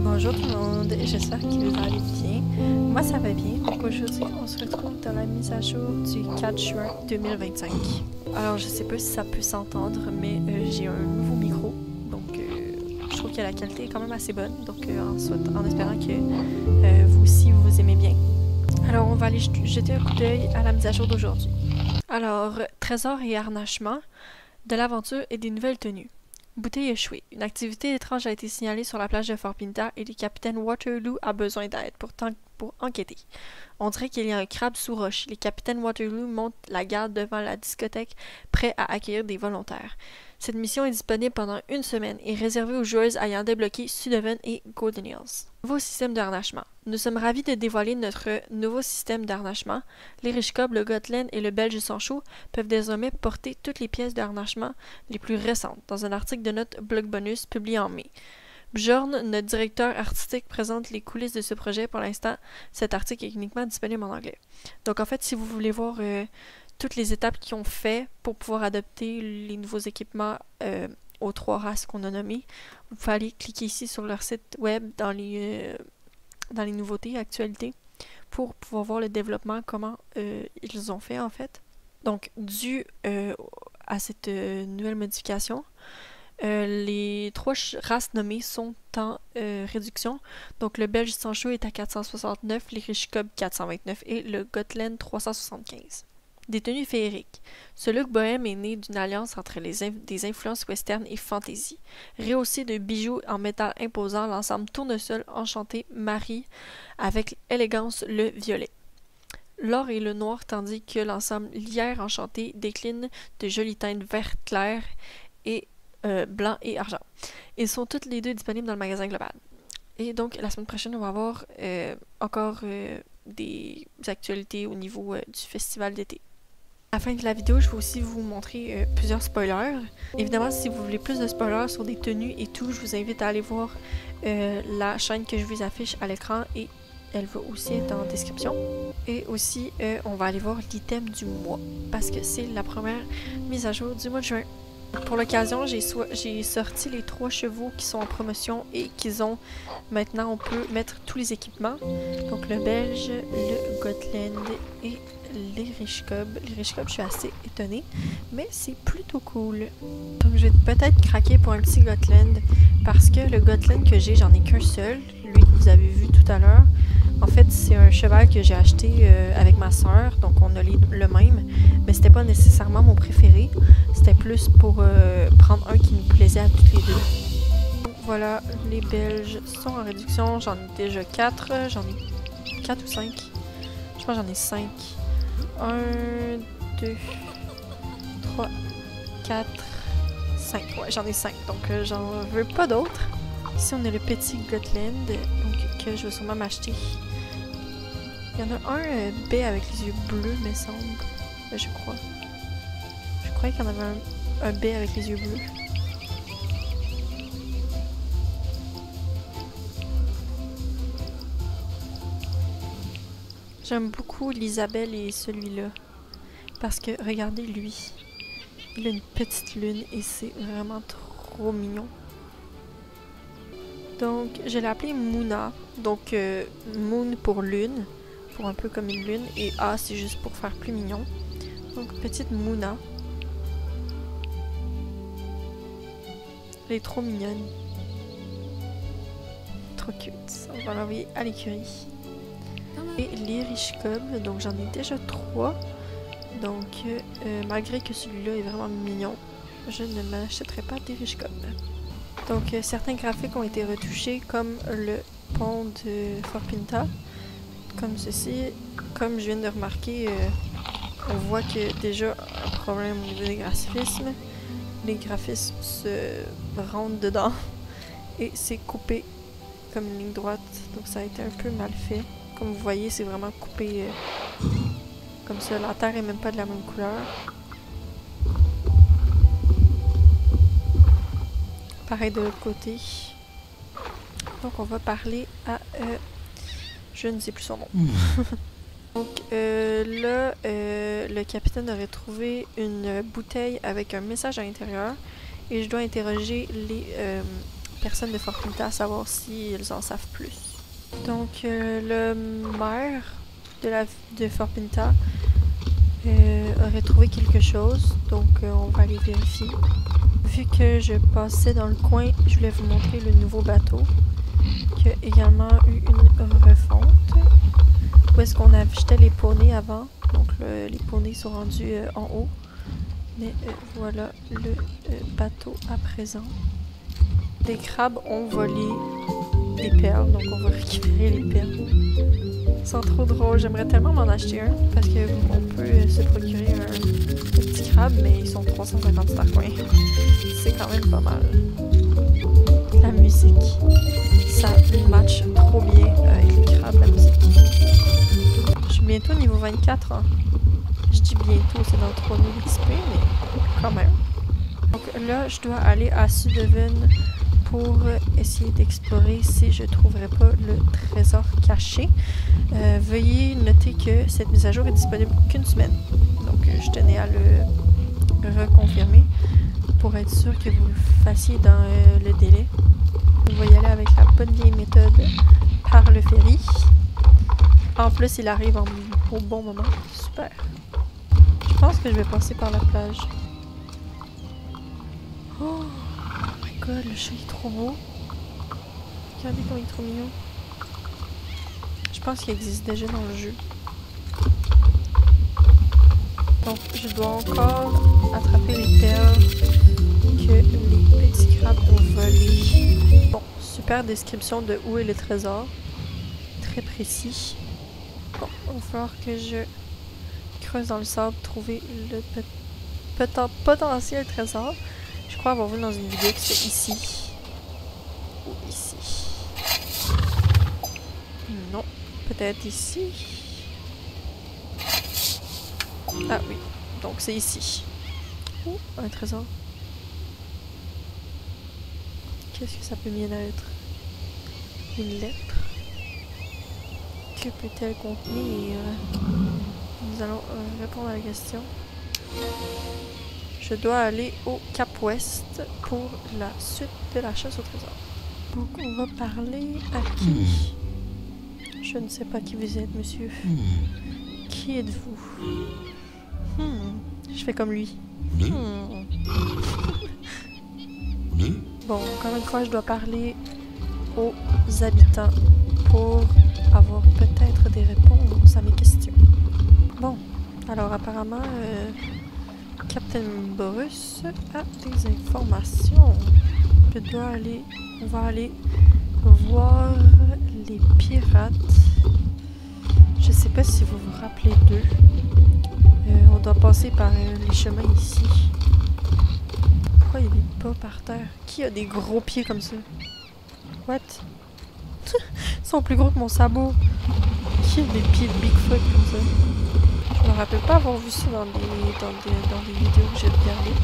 Bonjour tout le monde, j'espère que vous allez bien. Moi ça va bien, donc aujourd'hui on se retrouve dans la mise à jour du 4 juin 2025. Alors je sais pas si ça peut s'entendre, mais j'ai un nouveau micro, donc je trouve que la qualité est quand même assez bonne, donc en espérant que vous aussi vous aimez bien. Alors on va aller jeter un coup d'œil à la mise à jour d'aujourd'hui. Alors, trésors et harnachements, de l'aventure et des nouvelles tenues. Bouteille échouée. Une activité étrange a été signalée sur la plage de Fort Pinta et le capitaine Waterloo a besoin d'aide pour enquêter. On dirait qu'il y a un crabe sous roche. Les capitaines Waterloo montent la garde devant la discothèque, prêts à accueillir des volontaires. Cette mission est disponible pendant une semaine et réservée aux joueuses ayant débloqué Sudoven et Golden Hills. Nouveau système de harnachement. Nous sommes ravis de dévoiler notre nouveau système d'harnachement. L'Irish Cub, le Gotland et le Belge Sancho peuvent désormais porter toutes les pièces de harnachement les plus récentes dans un article de notre blog bonus publié en mai. Bjorn, notre directeur artistique, présente les coulisses de ce projet. Pour l'instant, cet article est uniquement disponible en anglais. Donc en fait, si vous voulez voir toutes les étapes qu'ils ont fait pour pouvoir adopter les nouveaux équipements aux 3 races qu'on a nommées, vous pouvez aller cliquer ici sur leur site web dans les nouveautés, actualités, pour pouvoir voir le développement, comment ils ont fait en fait. Donc, dû à cette nouvelle modification, les 3 races nommées sont en réduction. Donc, le Belge Sancho est à 469, l'Irish Cub 429 et le Gotland 375. Des tenues féeriques. Ce look bohème est né d'une alliance entre des influences western et fantasy. Rehaussé de bijoux en métal imposant, l'ensemble tournesol enchanté marie avec élégance le violet. L'or et le noir, tandis que l'ensemble lierre enchanté décline de jolies teintes vert clair et blanc et argent. Ils sont toutes les deux disponibles dans le magasin global. Et donc, la semaine prochaine, on va avoir encore des actualités au niveau du festival d'été. À la fin de la vidéo, je vais aussi vous montrer plusieurs spoilers. Évidemment, si vous voulez plus de spoilers sur des tenues et tout, je vous invite à aller voir la chaîne que je vous affiche à l'écran et elle va aussi être en description. Et aussi, on va aller voir l'item du mois parce que c'est la première mise à jour du mois de juin. Pour l'occasion, j'ai sorti les 3 chevaux qui sont en promotion et qu'ils ont maintenant, on peut mettre tous les équipements. Donc le Belge, le Gotland et l'Irish Cub. L'Irish Cub, je suis assez étonnée, mais c'est plutôt cool. Donc je vais peut-être craquer pour un petit Gotland parce que le Gotland que j'ai, j'en ai qu'un seul. Lui que vous avez vu tout à l'heure. En fait, c'est un cheval que j'ai acheté avec ma soeur, donc on a le même, mais c'était pas nécessairement mon préféré. C'était plus pour prendre un qui nous plaisait à toutes les deux. Donc, voilà, les Belges sont en réduction. J'en ai déjà 4. J'en ai 4 ou 5. Je pense que j'en ai 5. 1, 2, 3, 4, 5. Ouais, j'en ai 5, donc j'en veux pas d'autres. Ici, on a le petit Gotland, donc que je vais sûrement m'acheter. Il y en a un baie avec les yeux bleus, me semble. Je crois. Je croyais qu'il y en avait un baie avec les yeux bleus. J'aime beaucoup l'Isabelle et celui-là. Parce que, regardez lui. Il a une petite lune et c'est vraiment trop mignon. Donc, je l'ai appelé Moona. Donc, Moon pour lune. Pour un peu comme une lune. Et A, c'est juste pour faire plus mignon. Donc, petite Moona. Elle est trop mignonne. Trop cute. On va l'envoyer à l'écurie. Et l'Irish Cub. Donc, j'en ai déjà 3. Donc, malgré que celui-là est vraiment mignon, je ne m'achèterai pas d'Irish Cub. Donc, certains graphiques ont été retouchés, comme le pont de Fort Pinta, comme ceci. Comme je viens de remarquer, on voit qu'il y a déjà un problème au niveau des graphismes. Les graphismes se rentrent dedans et c'est coupé comme une ligne droite. Donc, ça a été un peu mal fait. Comme vous voyez, c'est vraiment coupé comme ça. La terre est même pas de la même couleur. Pareil de l'autre côté. Donc on va parler à... je ne sais plus son nom. Donc là, le capitaine aurait trouvé une bouteille avec un message à l'intérieur. Et je dois interroger les personnes de Fort Pinta à savoir si elles en savent plus. Donc, le maire de Fort Pinta aurait trouvé quelque chose, donc on va aller vérifier. Vu que je passais dans le coin, je voulais vous montrer le nouveau bateau qui a également eu une refonte. Où est-ce qu'on achetait les poneys avant? Donc les poneys sont rendus en haut. Mais voilà le bateau à présent. Des crabes ont volé des perles, donc on va récupérer les perles. C'est trop drôle, j'aimerais tellement m'en acheter un parce qu'on peut se procurer un petit crabe, mais ils sont 350 starcoins. C'est quand même pas mal. La musique, ça match trop bien avec les crabes, la musique. Je suis bientôt niveau 24. Hein. Je dis bientôt, c'est dans 3000 XP, mais quand même. Donc là, je dois aller à Sudeven pour essayer d'explorer si je ne trouverai pas le trésor caché. Veuillez noter que cette mise à jour est disponible qu'une semaine. Donc je tenais à le reconfirmer pour être sûr que vous le fassiez dans le délai. On va y aller avec la bonne vieille méthode par le ferry. En plus, il arrive au bon moment. Super. Je pense que je vais passer par la plage. Oh my god, le chat est trop beau. Regardez comme il est trop mignon. Je pense qu'il existe déjà dans le jeu. Donc, je dois encore attraper les perles que les petits crabes ont volées. Bon, super description de où est le trésor. Très précis. Bon, il va falloir que je creuse dans le sable, trouver le potentiel trésor. Je crois avoir vu dans une vidéo que c'est ici. Ou ici. Non, peut-être ici. Ah oui, donc c'est ici. Oh, un trésor. Qu'est-ce que ça peut bien être? Une lettre. Que peut-elle contenir? Nous allons répondre à la question. Je dois aller au Cap Ouest pour la suite de la chasse au trésor. Donc on va parler à qui? Je ne sais pas qui vous êtes, monsieur. Qui êtes-vous? Je fais comme lui. Bon, encore une fois, je dois parler aux habitants pour avoir peut-être des réponses à mes questions. Bon, alors apparemment, Captain Bruce a des informations. On va aller voir les pirates. Je sais pas si vous vous rappelez d'eux. On doit passer par les chemins ici. Pourquoi il y a des pas par terre? Qui a des gros pieds comme ça? What? Ils sont plus gros que mon sabot. Qui a des pieds de Bigfoot comme ça? Je me rappelle pas avoir vu ça dans des vidéos que j'ai regardées.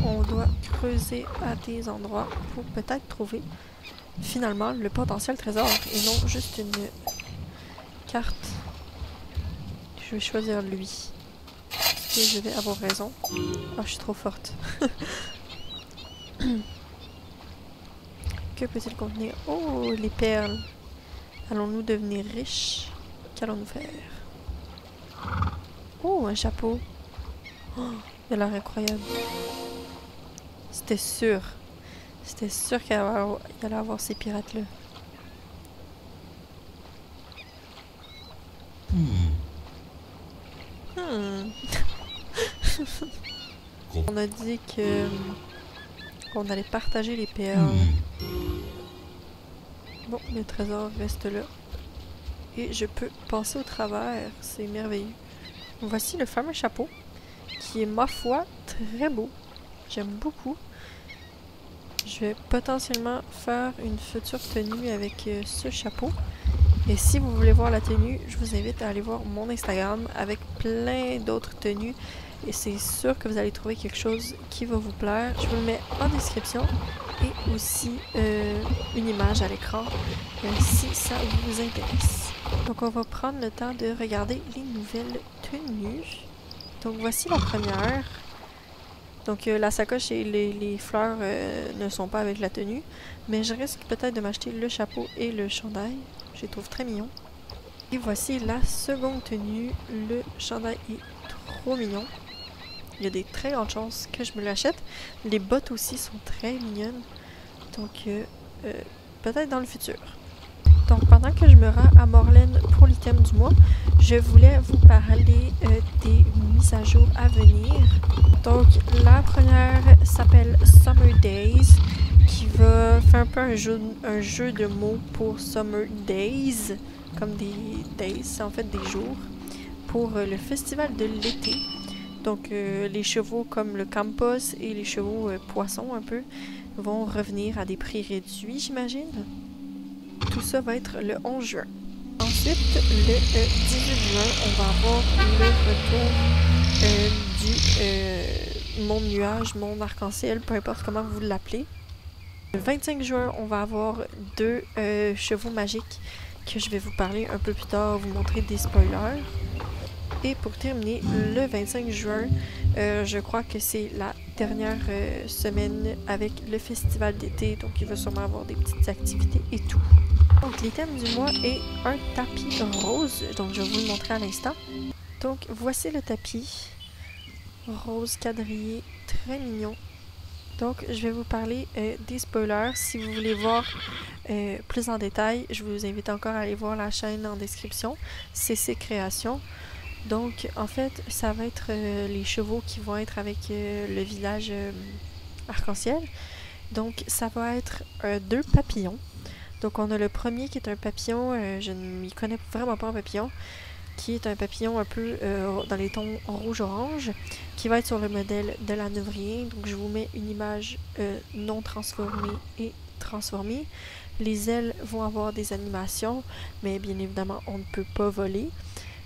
On doit creuser à des endroits pour peut-être trouver finalement le potentiel trésor et non juste une carte. Je vais choisir lui. Et je vais avoir raison. Oh, je suis trop forte. Que peut-il contenir? Oh, les perles. Allons-nous devenir riches? Qu'allons-nous faire? Oh, un chapeau. Oh, il a l'air incroyable. C'était sûr. C'était sûr qu'il allait avoir ces pirates-là. On a dit que qu'on allait partager les perles. Bon, le trésor reste là. Et je peux passer au travers. C'est merveilleux. Voici le fameux chapeau, qui est, ma foi, très beau. J'aime beaucoup. Je vais potentiellement faire une future tenue avec ce chapeau. Et si vous voulez voir la tenue, je vous invite à aller voir mon Instagram avec plein d'autres tenues. Et c'est sûr que vous allez trouver quelque chose qui va vous plaire. Je vous le mets en description. Et aussi une image à l'écran si ça vous intéresse. Donc on va prendre le temps de regarder les nouvelles tenues. Donc voici la première. Donc la sacoche et les fleurs ne sont pas avec la tenue, mais je risque peut-être de m'acheter le chapeau et le chandail. Je les trouve très mignons. Et voici la seconde tenue. Le chandail est trop mignon. Il y a des très grandes chances que je me l'achète. Les bottes aussi sont très mignonnes. Donc peut-être dans le futur. Donc pendant que je me rends à Morlaine pour l'item du mois, je voulais vous parler des mises à jour à venir. Donc la première s'appelle Summer Days, qui va faire un peu un jeu de mots pour Summer Days, comme des days, c'est en fait des jours, pour le festival de l'été. Donc les chevaux comme le Campos et les chevaux poissons un peu vont revenir à des prix réduits, j'imagine. Tout ça va être le 11 juin. Ensuite, le 18 juin, on va avoir le retour du monde nuage, monde arc-en-ciel, peu importe comment vous l'appelez. Le 25 juin, on va avoir deux chevaux magiques que je vais vous parler un peu plus tard, vous montrer des spoilers. Et pour terminer, le 25 juin, je crois que c'est la dernière semaine avec le festival d'été, donc il va sûrement avoir des petites activités et tout. Donc l'item du mois est un tapis rose, donc je vais vous le montrer à l'instant. Donc voici le tapis, rose quadrillé, très mignon. Donc je vais vous parler des spoilers. Si vous voulez voir plus en détail, je vous invite encore à aller voir la chaîne en description, CC Création. Donc en fait, ça va être les chevaux qui vont être avec le village arc-en-ciel. Donc ça va être deux papillons. Donc on a le premier qui est un papillon, je ne m'y connais vraiment pas en papillon, qui est un papillon un peu dans les tons rouge-orange, qui va être sur le modèle de la Neuvrier. Donc je vous mets une image non transformée et transformée. Les ailes vont avoir des animations, mais bien évidemment on ne peut pas voler.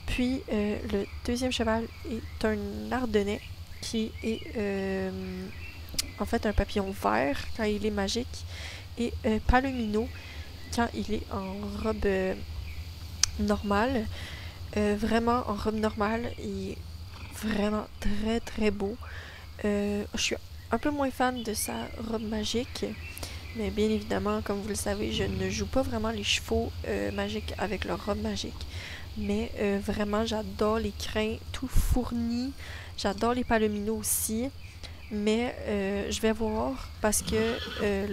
Puis le deuxième cheval est un ardennais qui est en fait un papillon vert quand il est magique et palomino quand il est en robe normale. Vraiment en robe normale, il est vraiment très très beau. Je suis un peu moins fan de sa robe magique, mais bien évidemment, comme vous le savez, je ne joue pas vraiment les chevaux magiques avec leur robe magique. Mais vraiment, j'adore les crins tout fournis. J'adore les palominos aussi. Mais je vais voir parce que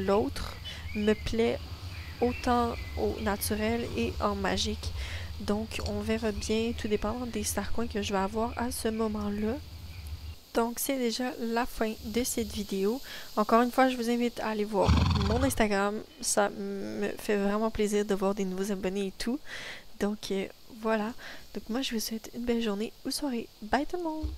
l'autre me plaît autant au naturel et en magique. Donc, on verra bien, tout dépend des starcoins que je vais avoir à ce moment-là. Donc, c'est déjà la fin de cette vidéo. Encore une fois, je vous invite à aller voir mon Instagram. Ça me fait vraiment plaisir de voir des nouveaux abonnés et tout. Donc, voilà. Donc, moi, je vous souhaite une belle journée ou soirée. Bye tout le monde!